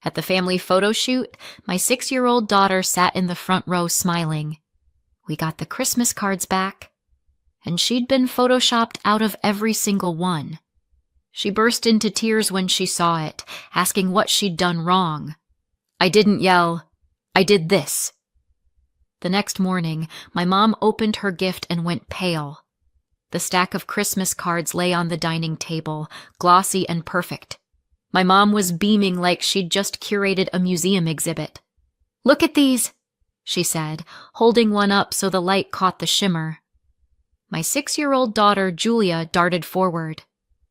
At the family photo shoot, my 6-year-old daughter sat in the front row smiling. We got the Christmas cards back, and she'd been photoshopped out of every single one. She burst into tears when she saw it, asking what she'd done wrong. I didn't yell, "I did this." The next morning, my mom opened her gift and went pale. The stack of Christmas cards lay on the dining table, glossy and perfect. My mom was beaming like she'd just curated a museum exhibit. "Look at these," she said, holding one up so the light caught the shimmer. My 6-year-old daughter, Julia, darted forward.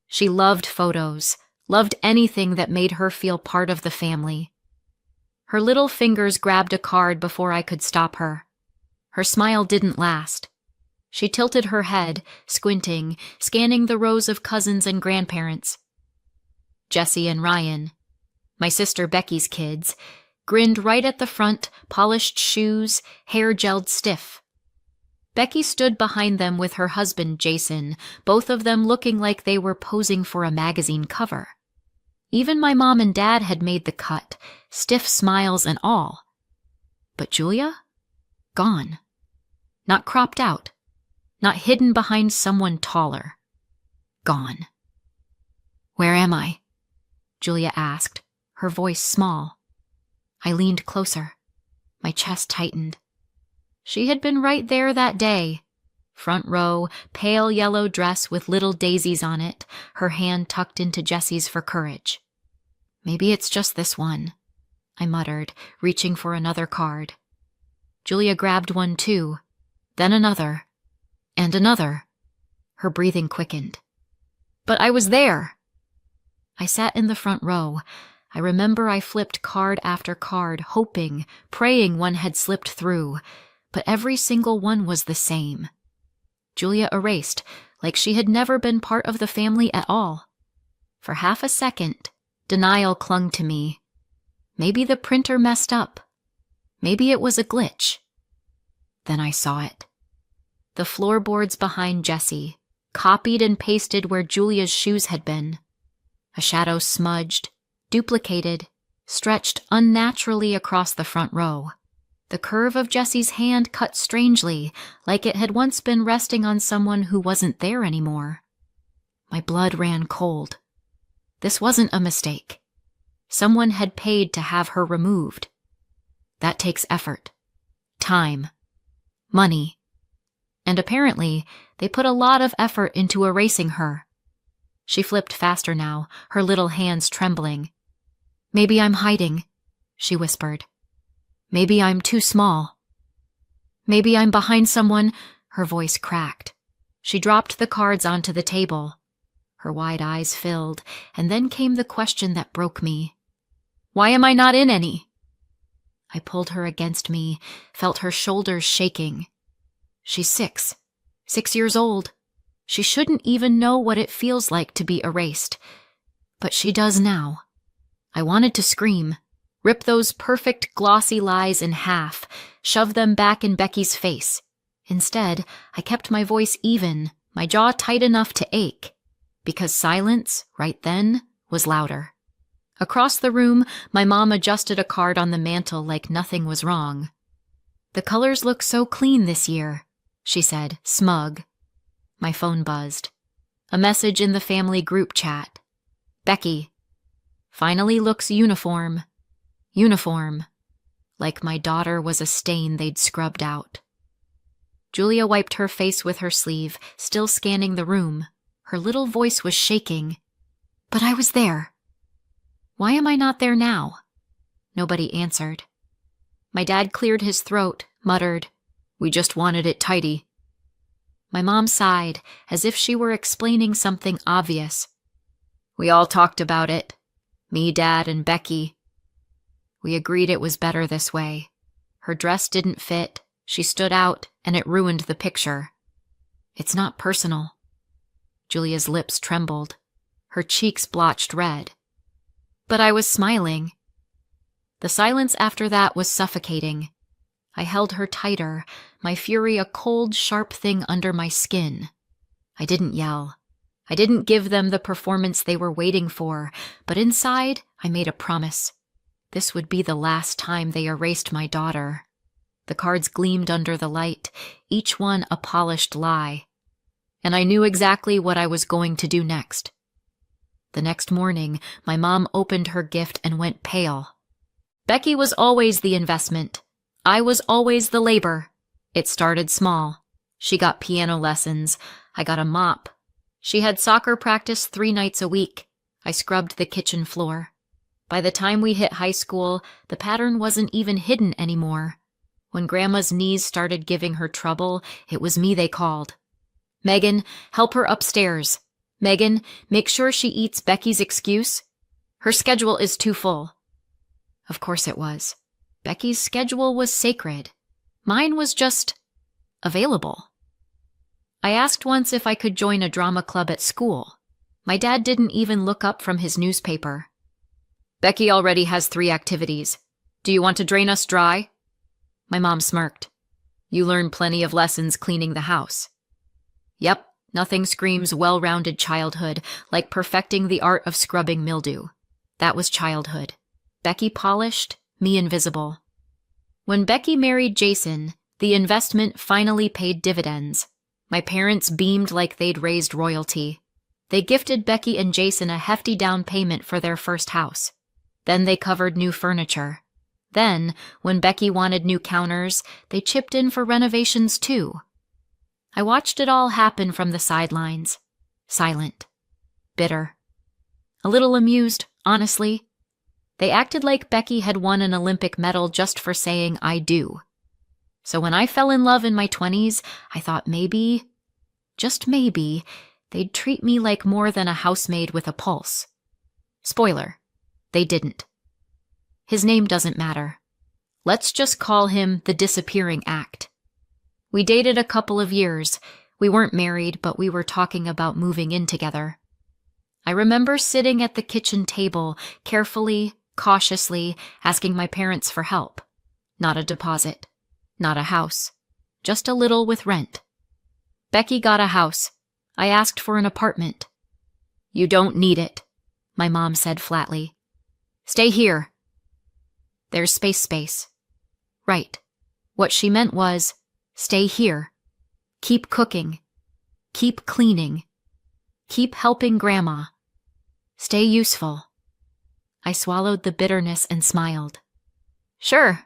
She loved photos, loved anything that made her feel part of the family. Her little fingers grabbed a card before I could stop her. Her smile didn't last. She tilted her head, squinting, scanning the rows of cousins and grandparents. Jesse and Ryan, my sister Becky's kids, grinned right at the front, polished shoes, hair gelled stiff. Becky stood behind them with her husband, Jason, both of them looking like they were posing for a magazine cover. Even my mom and dad had made the cut, stiff smiles and all. But Julia? Gone. Not cropped out. Not hidden behind someone taller. Gone. "Where am I?" Julia asked, her voice small. I leaned closer. My chest tightened. She had been right there that day. Front row, pale yellow dress with little daisies on it, her hand tucked into Jesse's for courage. "Maybe it's just this one," I muttered, reaching for another card. Julia grabbed one too, then another, and another. Her breathing quickened. "But I was there!" I sat in the front row. I remember I flipped card after card, hoping, praying one had slipped through, but every single one was the same. Julia erased, like she had never been part of the family at all. For half a second, denial clung to me. Maybe the printer messed up. Maybe it was a glitch. Then I saw it. The floorboards behind Jesse, copied and pasted where Julia's shoes had been. A shadow smudged, duplicated, stretched unnaturally across the front row. The curve of Jesse's hand cut strangely, like it had once been resting on someone who wasn't there anymore. My blood ran cold. This wasn't a mistake. Someone had paid to have her removed. That takes effort, time, money. And apparently, they put a lot of effort into erasing her. She flipped faster now, her little hands trembling. "Maybe I'm hiding," she whispered. "Maybe I'm too small. Maybe I'm behind someone." Her voice cracked. She dropped the cards onto the table. Her wide eyes filled, and then came the question that broke me. "Why am I not in any?" I pulled her against me, felt her shoulders shaking. She's 6 years old. She shouldn't even know what it feels like to be erased. But she does now. I wanted to scream, rip those perfect glossy lies in half, shove them back in Becky's face. Instead, I kept my voice even, my jaw tight enough to ache, because silence, right then, was louder. Across the room, my mom adjusted a card on the mantel like nothing was wrong. "The colors look so clean this year," she said, smug. My phone buzzed. A message in the family group chat. "Becky. Finally looks uniform. Uniform." Like my daughter was a stain they'd scrubbed out. Julia wiped her face with her sleeve, still scanning the room. Her little voice was shaking. "But I was there." "Why am I not there now?" Nobody answered. My dad cleared his throat, muttered, "We just wanted it tidy." My mom sighed, as if she were explaining something obvious. "We all talked about it. Me, Dad, and Becky. We agreed it was better this way. Her dress didn't fit, she stood out, and it ruined the picture. It's not personal." Julia's lips trembled. Her cheeks blotched red. But I was smiling. The silence after that was suffocating. I held her tighter, my fury a cold, sharp thing under my skin. I didn't yell. I didn't give them the performance they were waiting for, but inside I made a promise. This would be the last time they erased my daughter. The cards gleamed under the light, each one a polished lie. And I knew exactly what I was going to do next. The next morning, my mom opened her gift and went pale. Becky was always the investment. I was always the labor. It started small. She got piano lessons. I got a mop. She had soccer practice 3 nights a week. I scrubbed the kitchen floor. By the time we hit high school, the pattern wasn't even hidden anymore. When Grandma's knees started giving her trouble, it was me they called. Megan, help her upstairs. Megan, make sure she eats Becky's excuse. Her schedule is too full. Of course it was. Becky's schedule was sacred. Mine was just available. I asked once if I could join a drama club at school. My dad didn't even look up from his newspaper. Becky already has 3 activities. Do you want to drain us dry? My mom smirked. You learn plenty of lessons cleaning the house. Yep, nothing screams well-rounded childhood like perfecting the art of scrubbing mildew. That was childhood. Becky polished, me invisible. When Becky married Jason, the investment finally paid dividends. My parents beamed like they'd raised royalty. They gifted Becky and Jason a hefty down payment for their first house. Then they covered new furniture. Then, when Becky wanted new counters, they chipped in for renovations too. I watched it all happen from the sidelines. Silent. Bitter. A little amused, honestly. They acted like Becky had won an Olympic medal just for saying I do. So when I fell in love in my 20s, I thought maybe, just maybe, they'd treat me like more than a housemaid with a pulse. Spoiler, they didn't. His name doesn't matter. Let's just call him the disappearing act. We dated a couple of years. We weren't married, but we were talking about moving in together. I remember sitting at the kitchen table, carefully, cautiously, asking my parents for help. Not a deposit. Not a house. Just a little with rent. Becky got a house. I asked for an apartment. You don't need it, my mom said flatly. Stay here. There's space. Right. What she meant was, stay here. Keep cooking. Keep cleaning. Keep helping Grandma. Stay useful. I swallowed the bitterness and smiled. Sure.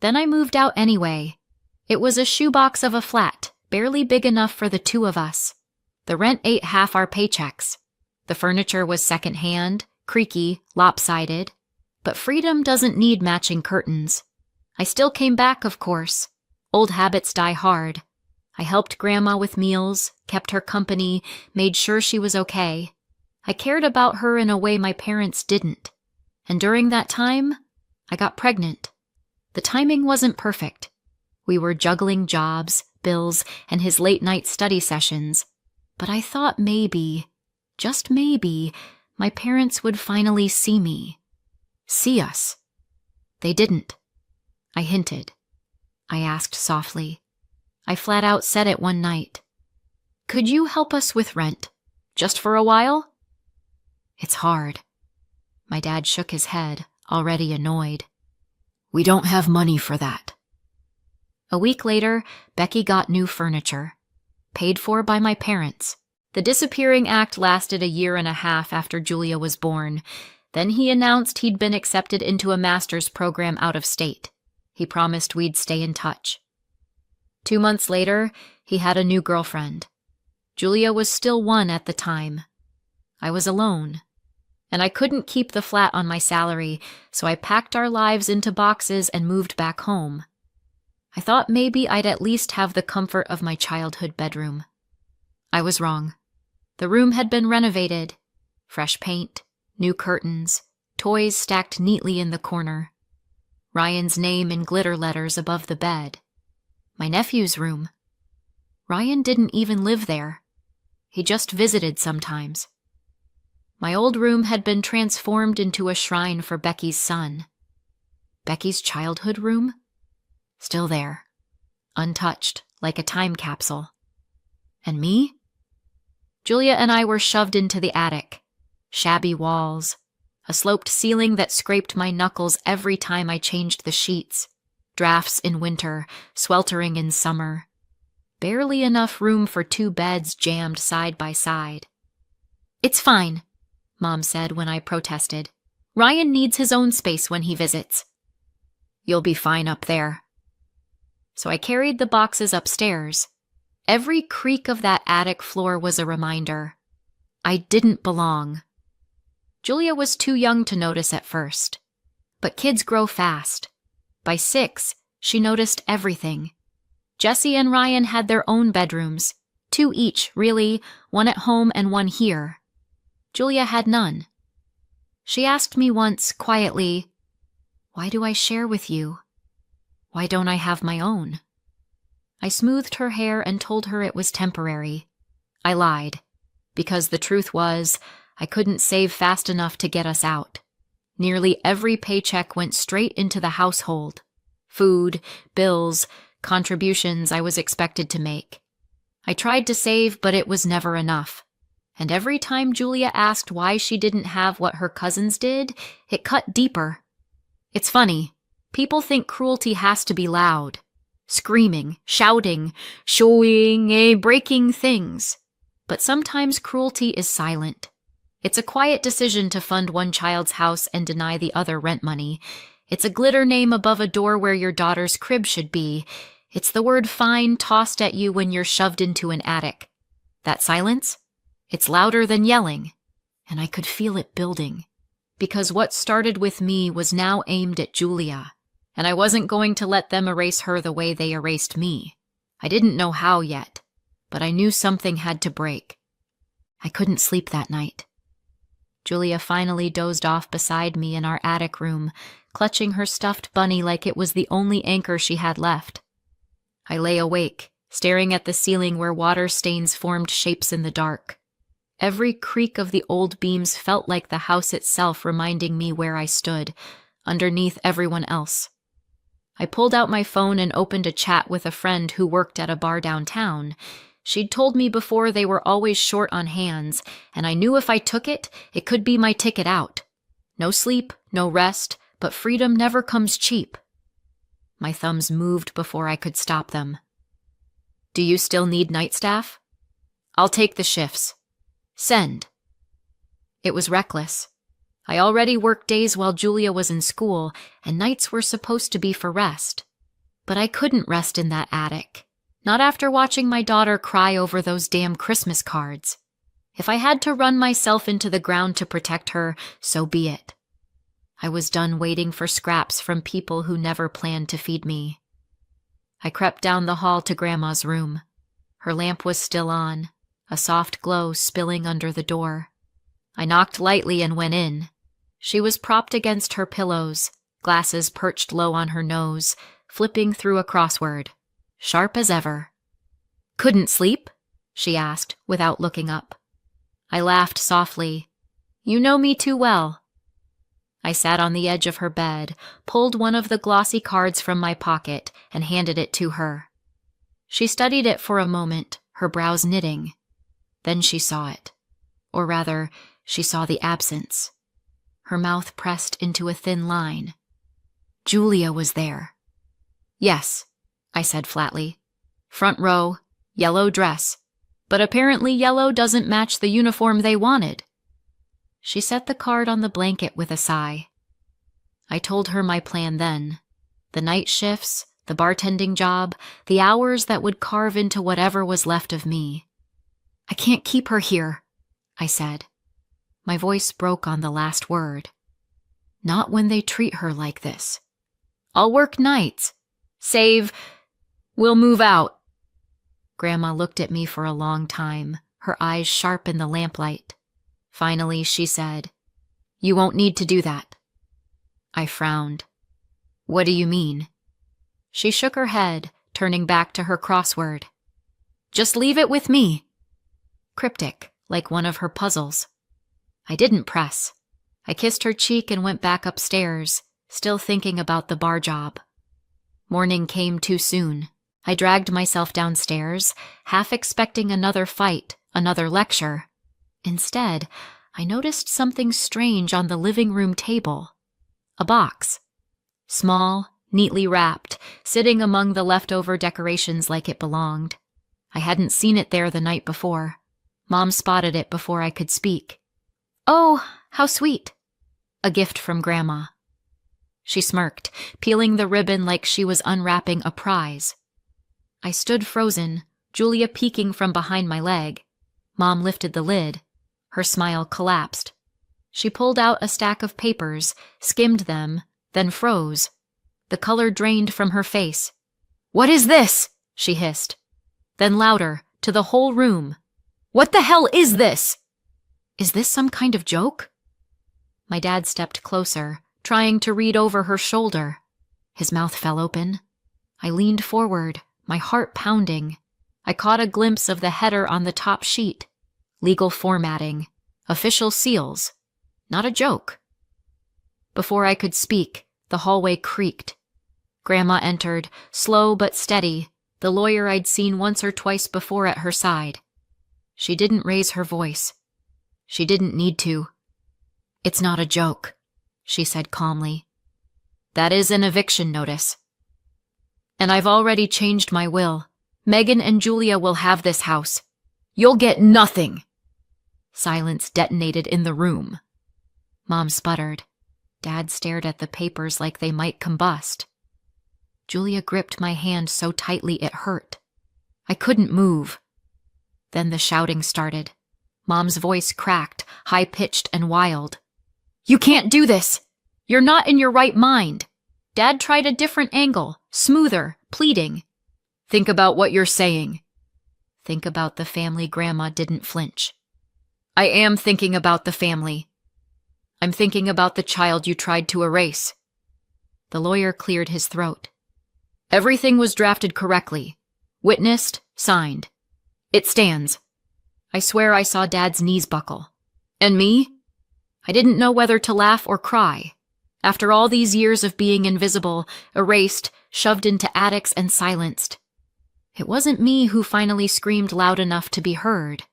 Then I moved out anyway. It was a shoebox of a flat, barely big enough for the 2 of us. The rent ate half our paychecks. The furniture was secondhand, creaky, lopsided. But freedom doesn't need matching curtains. I still came back, of course. Old habits die hard. I helped Grandma with meals, kept her company, made sure she was okay. I cared about her in a way my parents didn't. And during that time, I got pregnant. The timing wasn't perfect. We were juggling jobs, bills, and his late-night study sessions. But I thought maybe, just maybe, my parents would finally see me. See us. They didn't. I hinted. I asked softly. I flat out said it one night. Could you help us with rent? Just for a while? It's hard. My dad shook his head, already annoyed. We don't have money for that. A week later, Becky got new furniture. Paid for by my parents. The disappearing act lasted a year and a half after Julia was born. Then he announced he'd been accepted into a master's program out of state. He promised we'd stay in touch. 2 months later, he had a new girlfriend. Julia was still 1 at the time. I was alone. And I couldn't keep the flat on my salary, so I packed our lives into boxes and moved back home. I thought maybe I'd at least have the comfort of my childhood bedroom. I was wrong. The room had been renovated. Fresh paint. New curtains, toys stacked neatly in the corner. Ryan's name in glitter letters above the bed. My nephew's room. Ryan didn't even live there. He just visited sometimes. My old room had been transformed into a shrine for Becky's son. Becky's childhood room? Still there. Untouched, like a time capsule. And me? Julia and I were shoved into the attic. Shabby walls, a sloped ceiling that scraped my knuckles every time I changed the sheets, drafts in winter, sweltering in summer. Barely enough room for 2 beds jammed side by side. "It's fine," Mom said when I protested. "Ryan needs his own space when he visits." "You'll be fine up there." So I carried the boxes upstairs. Every creak of that attic floor was a reminder. I didn't belong. Julia was too young to notice at first. But kids grow fast. By 6, she noticed everything. Jesse and Ryan had their own bedrooms, 2 each, really, one at home and one here. Julia had none. She asked me once, quietly, "Why do I share with you? Why don't I have my own?" I smoothed her hair and told her it was temporary. I lied, because the truth was, I couldn't save fast enough to get us out. Nearly every paycheck went straight into the household. Food, bills, contributions I was expected to make. I tried to save, but it was never enough. And every time Julia asked why she didn't have what her cousins did, it cut deeper. It's funny. People think cruelty has to be loud. Screaming, shouting, showing, breaking things. But sometimes cruelty is silent. It's a quiet decision to fund one child's house and deny the other rent money. It's a glitter name above a door where your daughter's crib should be. It's the word fine tossed at you when you're shoved into an attic. That silence? It's louder than yelling. And I could feel it building. Because what started with me was now aimed at Julia. And I wasn't going to let them erase her the way they erased me. I didn't know how yet, but I knew something had to break. I couldn't sleep that night. Julia finally dozed off beside me in our attic room, clutching her stuffed bunny like it was the only anchor she had left. I lay awake, staring at the ceiling where water stains formed shapes in the dark. Every creak of the old beams felt like the house itself reminding me where I stood, underneath everyone else. I pulled out my phone and opened a chat with a friend who worked at a bar downtown. She'd told me before they were always short on hands, and I knew if I took it, it could be my ticket out. No sleep, no rest, but freedom never comes cheap. My thumbs moved before I could stop them. "Do you still need night staff?" "I'll take the shifts." "Send." It was reckless. I already worked days while Julia was in school, and nights were supposed to be for rest. But I couldn't rest in that attic. Not after watching my daughter cry over those damn Christmas cards. If I had to run myself into the ground to protect her, so be it. I was done waiting for scraps from people who never planned to feed me. I crept down the hall to Grandma's room. Her lamp was still on, a soft glow spilling under the door. I knocked lightly and went in. She was propped against her pillows, glasses perched low on her nose, flipping through a crossword. Sharp as ever. "Couldn't sleep?" she asked, without looking up. I laughed softly. "You know me too well." I sat on the edge of her bed, pulled one of the glossy cards from my pocket, and handed it to her. She studied it for a moment, her brows knitting. Then she saw it. Or rather, she saw the absence. Her mouth pressed into a thin line. Julia was there. "Yes," I said flatly. "Front row, yellow dress. But apparently yellow doesn't match the uniform they wanted." She set the card on the blanket with a sigh. I told her my plan then. The night shifts, the bartending job, the hours that would carve into whatever was left of me. "I can't keep her here," I said. My voice broke on the last word. "Not when they treat her like this. I'll work nights. Save. We'll move out." Grandma looked at me for a long time, her eyes sharp in the lamplight. Finally, she said, "You won't need to do that." I frowned. "What do you mean?" She shook her head, turning back to her crossword. "Just leave it with me." Cryptic, like one of her puzzles. I didn't press. I kissed her cheek and went back upstairs, still thinking about the bar job. Morning came too soon. I dragged myself downstairs, half expecting another fight, another lecture. Instead, I noticed something strange on the living room table. A box. Small, neatly wrapped, sitting among the leftover decorations like it belonged. I hadn't seen it there the night before. Mom spotted it before I could speak. "Oh, how sweet." "A gift from Grandma." She smirked, peeling the ribbon like she was unwrapping a prize. I stood frozen, Julia peeking from behind my leg. Mom lifted the lid. Her smile collapsed. She pulled out a stack of papers, skimmed them, then froze. The color drained from her face. "What is this?" she hissed. Then louder, to the whole room. "What the hell is this?" Is this some kind of joke? My dad stepped closer, trying to read over her shoulder. His mouth fell open. I leaned forward, my heart pounding. I caught a glimpse of the header on the top sheet. Legal formatting. Official seals. Not a joke. Before I could speak, the hallway creaked. Grandma entered, slow but steady, the lawyer I'd seen once or twice before at her side. She didn't raise her voice. She didn't need to. "It's not a joke," she said calmly. "That is an eviction notice. And I've already changed my will. Megan and Julia will have this house. You'll get nothing." Silence detonated in the room. Mom sputtered. Dad stared at the papers like they might combust. Julia gripped my hand so tightly it hurt. I couldn't move. Then the shouting started. Mom's voice cracked, high-pitched and wild. "You can't do this! You're not in your right mind!" Dad tried a different angle, smoother, pleading. "Think about what you're saying." Think about the family. Grandma didn't flinch. "I am thinking about the family. I'm thinking about the child you tried to erase." The lawyer cleared his throat. "Everything was drafted correctly. Witnessed, signed. It stands." I swear I saw Dad's knees buckle. And me? I didn't know whether to laugh or cry. After all these years of being invisible, erased, shoved into attics and silenced. It wasn't me who finally screamed loud enough to be heard.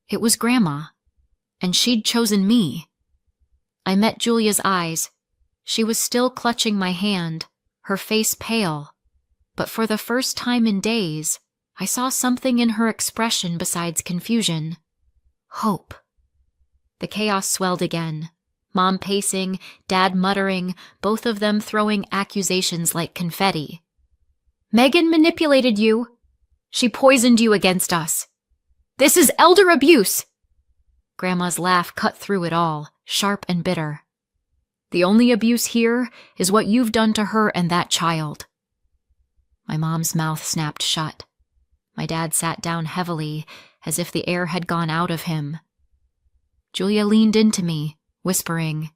It was Grandma. And she'd chosen me. I met Julia's eyes. She was still clutching my hand, her face pale. But for the first time in days, I saw something in her expression besides confusion. Hope. The chaos swelled again. Mom pacing, Dad muttering, both of them throwing accusations like confetti. "Megan manipulated you. She poisoned you against us. This is elder abuse." Grandma's laugh cut through it all, sharp and bitter. "The only abuse here is what you've done to her and that child." My mom's mouth snapped shut. My dad sat down heavily, as if the air had gone out of him. Julia leaned into me, whispering,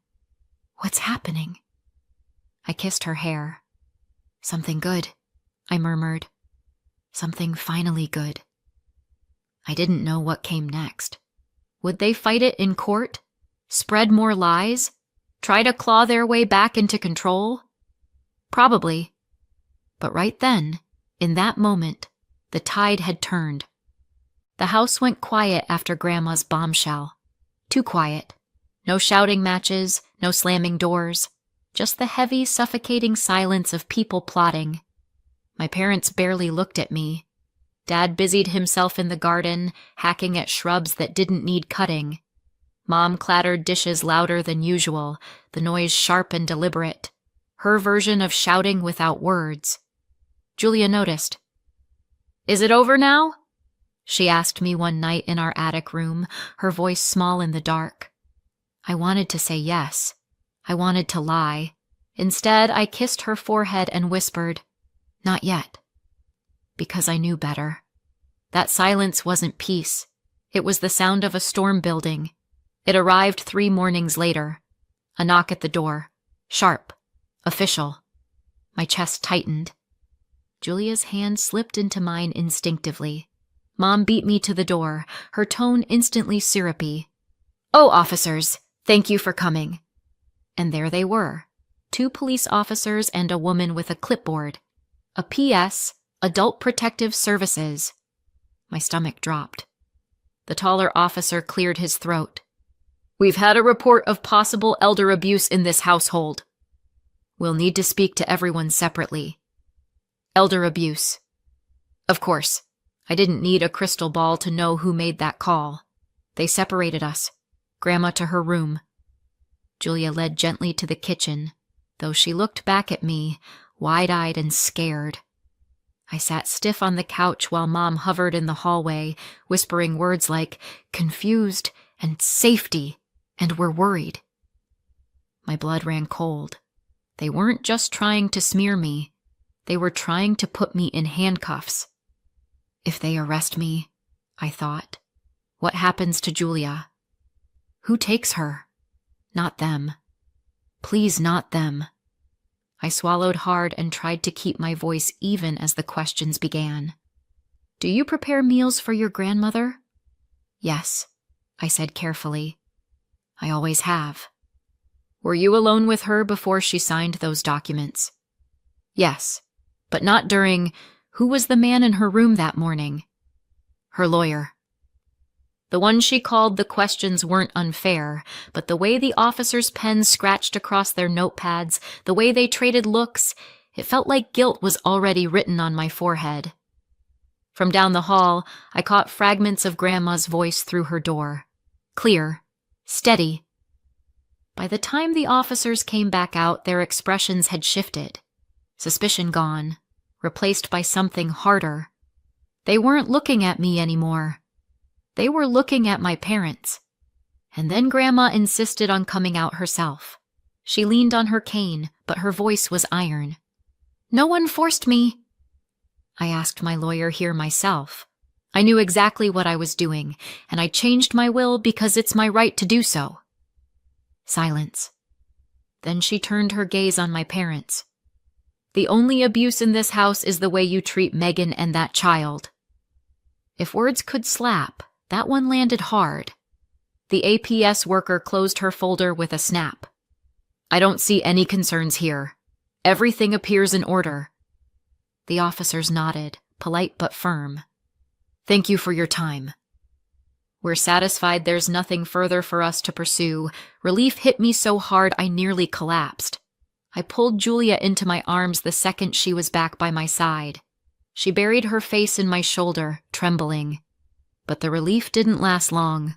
"What's happening?" I kissed her hair. "Something good," I murmured. "Something finally good." I didn't know what came next. Would they fight it in court? Spread more lies? Try to claw their way back into control? Probably. But right then, in that moment, the tide had turned. The house went quiet after Grandma's bombshell. Too quiet. No shouting matches, no slamming doors. Just the heavy, suffocating silence of people plotting. My parents barely looked at me. Dad busied himself in the garden, hacking at shrubs that didn't need cutting. Mom clattered dishes louder than usual, the noise sharp and deliberate. Her version of shouting without words. Julia noticed. "Is it over now?" she asked me one night in our attic room, her voice small in the dark. I wanted to say yes. I wanted to lie. Instead, I kissed her forehead and whispered, "Not yet." Because I knew better. That silence wasn't peace. It was the sound of a storm building. It arrived 3 mornings later. A knock at the door. Sharp. Official. My chest tightened. Julia's hand slipped into mine instinctively. Mom beat me to the door, her tone instantly syrupy. "Oh, officers, thank you for coming." And there they were. 2 police officers and a woman with a clipboard. A PS, Adult Protective Services. My stomach dropped. The taller officer cleared his throat. We've had a report of possible elder abuse in this household. We'll need to speak to everyone separately. Elder abuse. Of course, I didn't need a crystal ball to know who made that call. They separated us, Grandma to her room. Julia led gently to the kitchen, though she looked back at me, wide-eyed and scared. I sat stiff on the couch while Mom hovered in the hallway, whispering words like confused and safety, and we're worried. My blood ran cold. They weren't just trying to smear me. They were trying to put me in handcuffs. If they arrest me, I thought, what happens to Julia? Who takes her? Not them. Please, not them. I swallowed hard and tried to keep my voice even as the questions began. Do you prepare meals for your grandmother? Yes, I said carefully. I always have. Were you alone with her before she signed those documents? Yes, but not during. Who was the man in her room that morning? Her lawyer. The one she called. The questions weren't unfair, but the way the officers' pens scratched across their notepads, the way they traded looks, it felt like guilt was already written on my forehead. From down the hall, I caught fragments of Grandma's voice through her door. Clear. Steady. By the time the officers came back out, their expressions had shifted. Suspicion gone, replaced by something harder. They weren't looking at me anymore. They were looking at my parents. And then Grandma insisted on coming out herself. She leaned on her cane, but her voice was iron. No one forced me. I asked my lawyer here myself. I knew exactly what I was doing, and I changed my will because it's my right to do so. Silence. Then she turned her gaze on my parents. The only abuse in this house is the way you treat Megan and that child. If words could slap, that one landed hard. The APS worker closed her folder with a snap. I don't see any concerns here. Everything appears in order. The officers nodded, polite but firm. Thank you for your time. We're satisfied there's nothing further for us to pursue. Relief hit me so hard I nearly collapsed. I pulled Julia into my arms the second she was back by my side. She buried her face in my shoulder, trembling. But the relief didn't last long,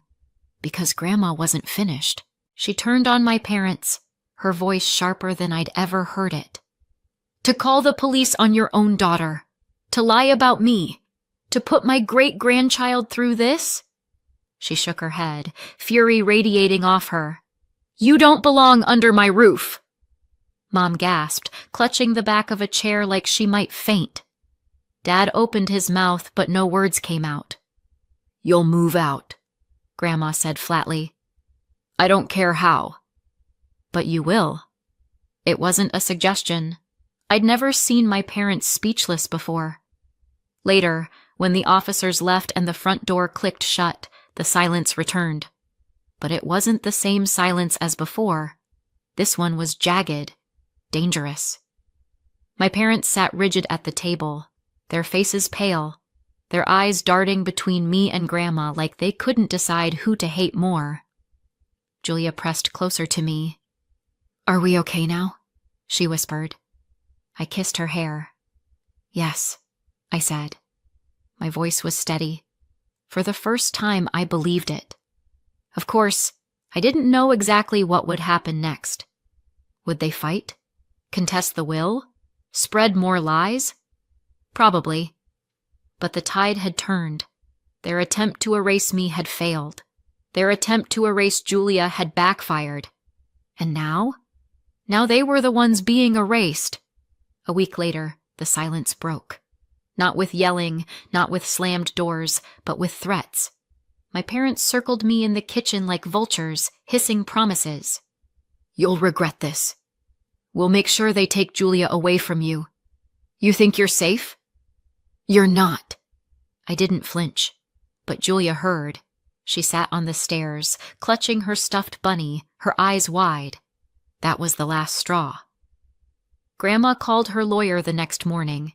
because Grandma wasn't finished. She turned on my parents, her voice sharper than I'd ever heard it. To call the police on your own daughter, to lie about me, to put my great-grandchild through this? She shook her head, fury radiating off her. You don't belong under my roof. Mom gasped, clutching the back of a chair like she might faint. Dad opened his mouth, but no words came out. You'll move out, Grandma said flatly. I don't care how. But you will. It wasn't a suggestion. I'd never seen my parents speechless before. Later, when the officers left and the front door clicked shut, the silence returned. But it wasn't the same silence as before. This one was jagged, dangerous. My parents sat rigid at the table, their faces pale, their eyes darting between me and Grandma like they couldn't decide who to hate more. Julia pressed closer to me. Are we okay now? She whispered. I kissed her hair. Yes, I said. My voice was steady. For the first time, I believed it. Of course, I didn't know exactly what would happen next. Would they fight? Contest the will? Spread more lies? Probably. But the tide had turned. Their attempt to erase me had failed. Their attempt to erase Julia had backfired. And now? Now they were the ones being erased. A week later, the silence broke. Not with yelling, not with slammed doors, but with threats. My parents circled me in the kitchen like vultures, hissing promises. You'll regret this. We'll make sure they take Julia away from you. You think you're safe? You're not. I didn't flinch, but Julia heard. She sat on the stairs, clutching her stuffed bunny, her eyes wide. That was the last straw. Grandma called her lawyer the next morning.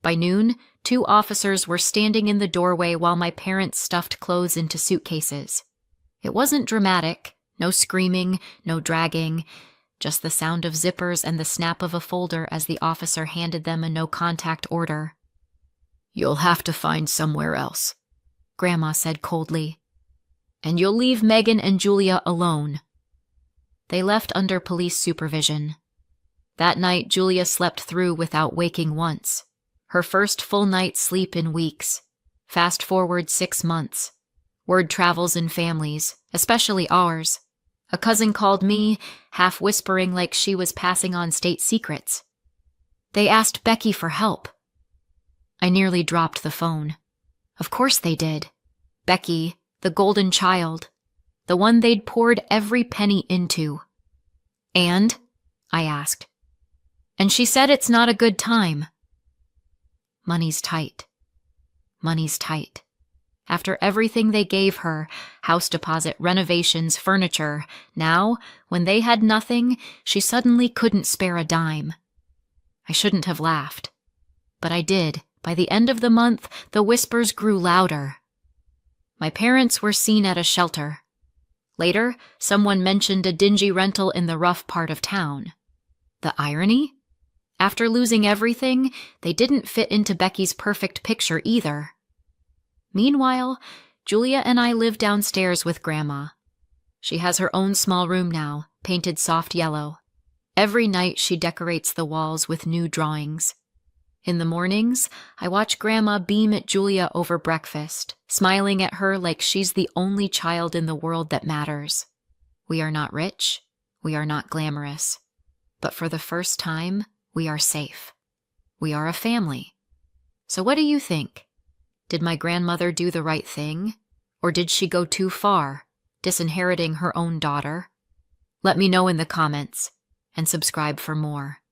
By noon, 2 officers were standing in the doorway while my parents stuffed clothes into suitcases. It wasn't dramatic, No screaming, no dragging, just the sound of zippers and the snap of a folder as the officer handed them a no-contact order. "You'll have to find somewhere else," Grandma said coldly. "And you'll leave Megan and Julia alone." They left under police supervision. That night, Julia slept through without waking once. Her first full night's sleep in weeks. Fast forward 6 months. Word travels in families, especially ours. A cousin called me, half whispering like she was passing on state secrets. They asked Becky for help. I nearly dropped the phone. Of course they did. Becky, the golden child. The one they'd poured every penny into. "And?" I asked. "And she said it's not a good time." Money's tight. Money's tight. After everything they gave her, house deposit, renovations, furniture, now, when they had nothing, she suddenly couldn't spare a dime. I shouldn't have laughed. But I did. By the end of the month, the whispers grew louder. My parents were seen at a shelter. Later, someone mentioned a dingy rental in the rough part of town. The irony? After losing everything, they didn't fit into Becky's perfect picture either. Meanwhile, Julia and I live downstairs with Grandma. She has her own small room now, painted soft yellow. Every night she decorates the walls with new drawings. In the mornings, I watch Grandma beam at Julia over breakfast, smiling at her like she's the only child in the world that matters. We are not rich, we are not glamorous, but for the first time, we are safe. We are a family. So what do you think? Did my grandmother do the right thing? Or did she go too far, disinheriting her own daughter? Let me know in the comments, and subscribe for more.